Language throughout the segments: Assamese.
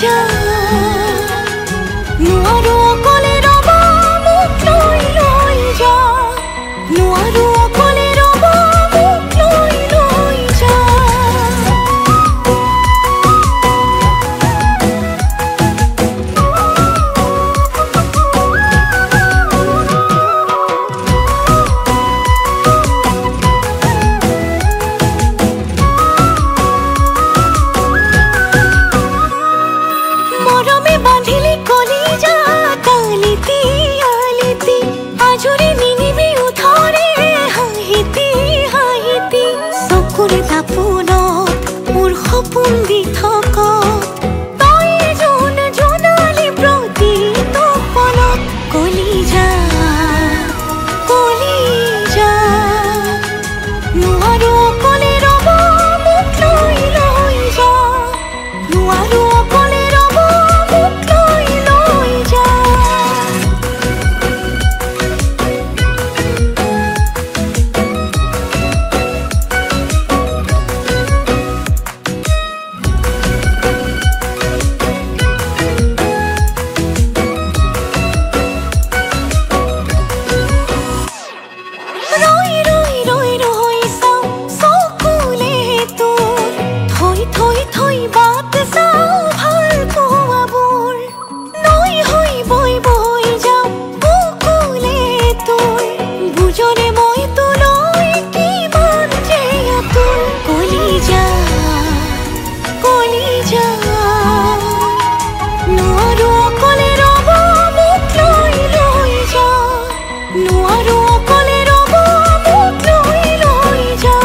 যা নোৱাৰো অকলে ৰ'ব মোক লৈ যা নোৱাৰো অকলে ৰ'ব মোক লৈ যা মৰমে বান্ধিলি কলিজা কালিতি আলিতি আজৰি নিনিবি উঠৰে হাঁহিতি হাঁহিতি চকুৰে দাপোনত মোৰ সপোন দি থকা তই যোন জোনালী প্ৰতি তপনত কলিজা কলিজা নোৱাৰো অকলে ৰ'ব মোক লৈ যা নোৱাৰো অকলে ৰ'ব মোক লৈ যা ৰৈ ৰৈ ৰৈ ৰৈ চাওঁ চকুলে তোৰ থৈ থৈ থৈ বাট চাওঁ ভাল পোৱাবোৰ নৈ হৈ বৈ বৈ যাওঁ বুকুলে তোৰ বুজৰে মই তোলৈ কিমান যে আতুৰ কলিজা কলিজা নোৱাৰো অকলে ৰ'ব মোক লৈ যা নোৱাৰো অকলে ৰ'ব মোক লৈ যা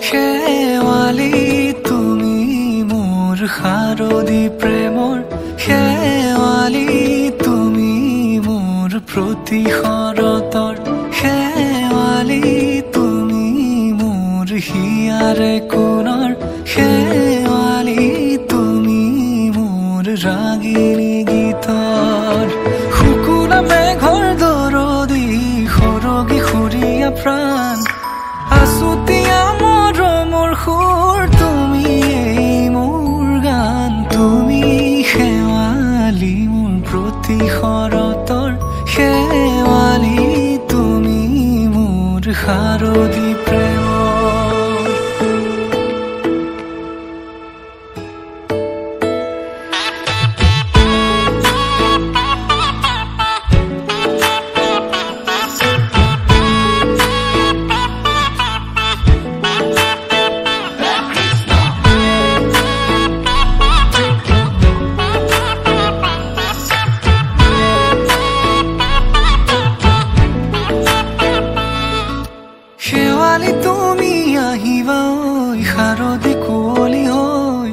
শেৱালি তুমি মোৰ শাৰদী প্ৰেমৰ শেৱালি তুমি মোৰ প্ৰতি শৰতৰ শেৱালি তুমি মোৰ হিয়াৰে কোণৰ শেৱালি তুমি মোৰ ৰাগিনী গীতৰ শুকুলা মেঘৰ দৰদি সৰগী সুৰীয়া প্ৰাণ আছুতীয়া মৰমৰ সুৰ তুমি মোৰ গান তুমি শেৱালি মোৰ প্ৰতি শৰতৰ শেৱালি তুমি মোৰ শাৰদী প্ৰেমৰ শেৱালি তুমি আহিবা ঐ শাৰদী কুঁৱলী হৈ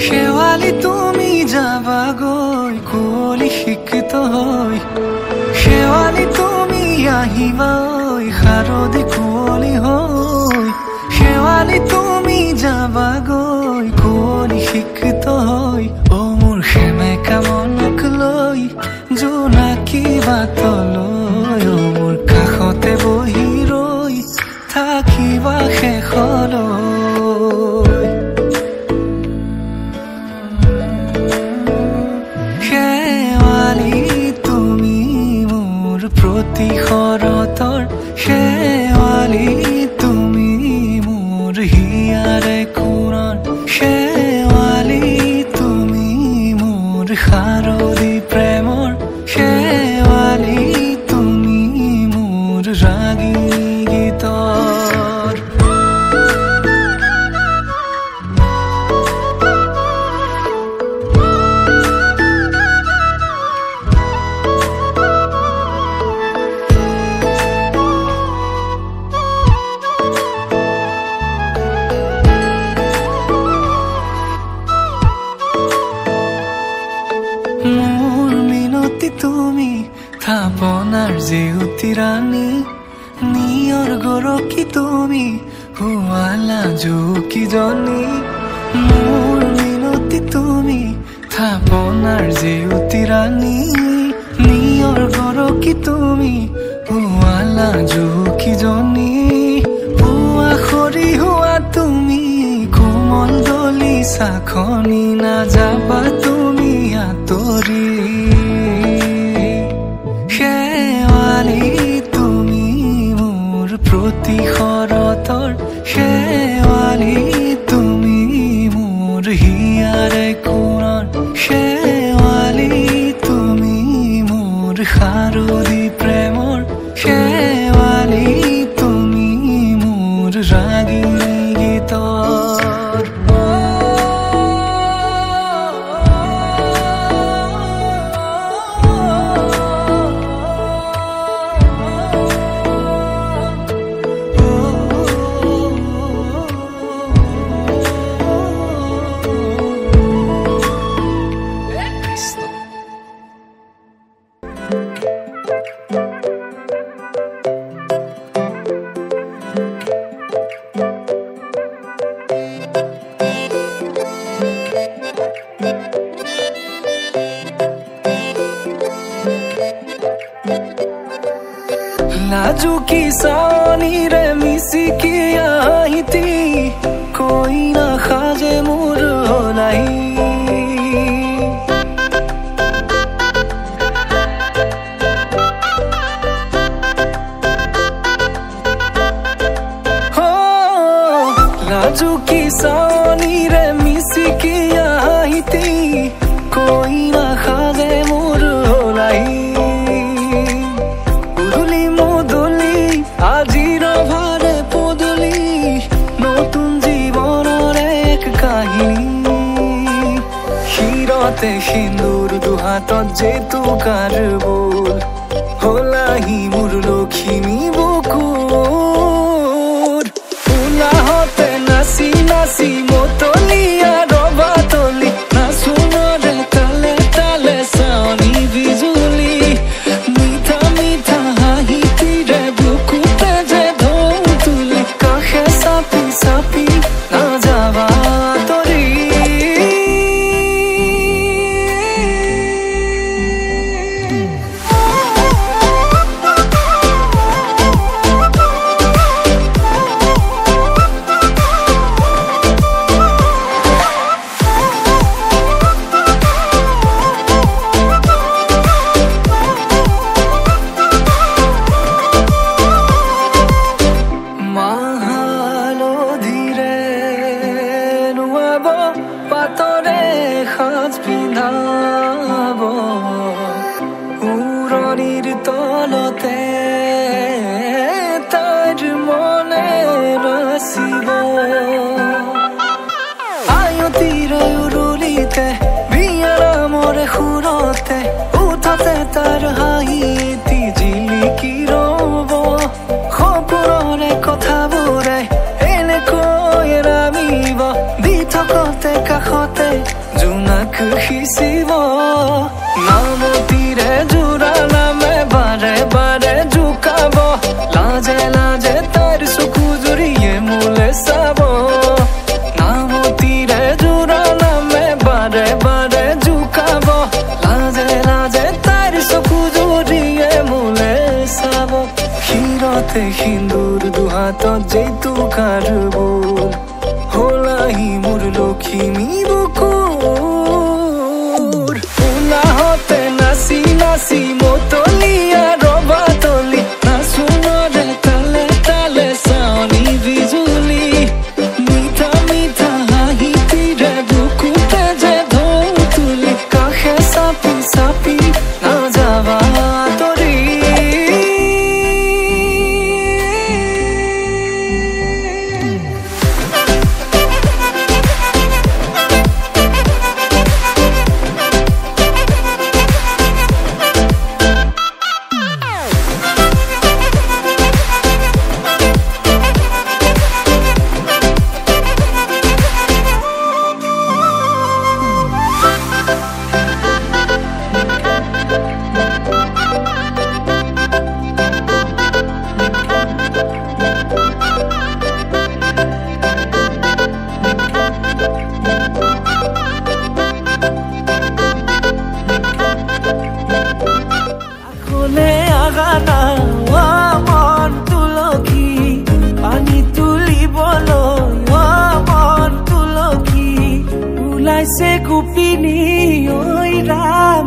শেৱালি তুমি যাবাগৈ কুঁৱলী শিক্ষিত হৈ শেৱালি তুমি আহিবা ঐ শাৰদী কুঁৱলী হৈ শেৱালি তুমি যাবাগৈ কুঁৱলী শিক্ষিত হৈ অ মোৰ সেমেকা মনক লৈ জোনাকী বাটলৈ অ মোৰ কাষতে বহি ৰৈ থাকিবা শেষলৈ শেৱালি তুমি মোৰ প্ৰতি শৰতৰ শেৱালি তুমি মোৰ হিয়াৰে কোণৰ শেৱালি তুমি মোৰ শাৰদী প্ৰেমৰ শেৱালি তুমি মোৰ ৰাগিনী গীতৰ থাপনাৰ জেউতি ৰাণী নিয়ৰ গৰকি তুমি হুৱালা জুকিজনী মোৰ মিনতি তুমি থাপনাৰ জেউতি ৰাণী নিয়ৰ গৰকি তুমি হুৱালা জুকিজনী পুৱা খৰি হোৱা তুমি কোমল দলি চাখনি নাযাবা তুমি আঁতৰি শেৱালি তুমি মোৰ প্ৰতি শৰতৰ শেৱালি তুমি মোৰ হিয়াৰে কোণৰ শেৱালি তুমি মোৰ শাৰদী প্ৰেমৰ শেৱালি তুমি মোৰ ৰাগিনী গীতৰ লাজুকি চাৱনিৰে মিচিকি আহিতি কৈ নাখাজে মোৰ নাই লাজুকি চাৱনিৰে মিচিকি আহিতি কৈ নাখাজে মোৰ নাই আজিৰ ভাৰে পদূলি নতুন জীৱনৰ এক কাহিনী শিৰতে সিন্দুৰ দুহাতত জেতুকাৰ বোল হলাহি মোৰ লখিমী বুকুৰ উলাহতে নাচি নাচি মতলীয়া ৰবাতলি নাচোনৰে তালে তালে চাৱনি বিজুলি মিঠা মিঠা হাঁহিতিৰে চাপি নাযাবা তৰি পাতৰে সাজ পিন্ধাব উৰণিৰ তলতে তাইৰ মনে নাচিব আয়তিৰে উৰুলিতে বিয়াৰামৰে সুৰতে উঠতে তাৰ হাঁহিটি জিলিকি ৰব সপোনৰে কথাবোৰে এনেকৈ নামিব দি থকতে কাষতে জোনাক সিঁচিব নামতিৰে জোৰা নামে বাৰে বাৰে জোকাব লাজে লাজে তাইৰ চকু জুৰিয়ে মোলে চাব নামতিৰে জোৰা নামে বাৰে বাৰে জোকাব লাজে লাজে তাইৰ চকু জুৰিয়ে মোলে চাব শিৰতে সিন্দুৰ দুহাতত জেতুকাৰ বোল হলাহি মোৰ লখিমী বুকুৰ উলাহতে নাচি নাচি মতলীয়া ৰবাতলি নাচোনৰে তালে তালে চাৱনি বিজুলি মিঠা মিঠা হাঁহিতিৰে বুকুতে যে ঢৌ তুলি কাষে চাপি চাপি নাযাবা তৰি জানা মন তুলসী পানী তুলিবলৈ মন তুলসী ওলাইছে গোপিনী ঐ ৰাম